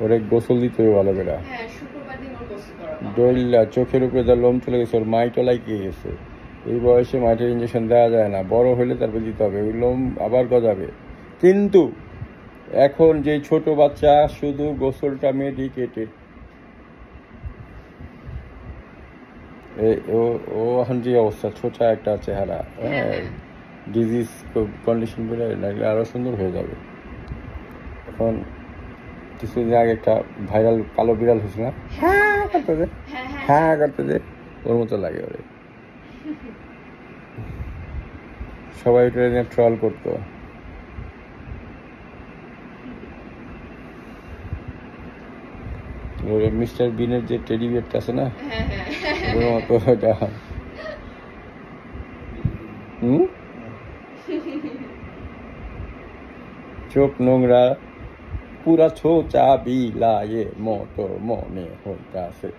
ওরে গোসল দিতে হবে ভালো করে। হ্যাঁ শুক্রবার দিন ওর গোসল করাবো। ডইল্লা চোখের উপরে যা লোম চলে গেছে, ওর মাইটও লাগিয়ে গেছে। এই বয়সে মাইটের ইঞ্জেকশন দেওয়া যায় না, বড় হলে তারপর দিতে হবে, ওই লোম আবার গজাবে। কিন্তু এখন যে ছোট বাচ্চা শুধু গোসলটা মেডিকেটেড। ও এখন যে অবস্থা, ছোটা একটা চেহারা, হ্যাঁ ডিজিজ কন্ডিশন বলে নাকি আরো সুন্দর হয়ে যাবে। এখন কিছুদিন আগে একটা ভাইরাল কালো বিড়াল হয়েছে না, হ্যাঁ করতেছে, হ্যাঁ করতেছে, ওর মতো লাগে ওরে। সবাই ওটা নিয়ে ট্রল করতো। ওর মিস্টার বিনের যে টেডি বিয়ারটা আছে না, ওর মতো ওটা। চোখ নোংরা, পুরা ছোচা বিলায়ে মতো মনে হইতাছে।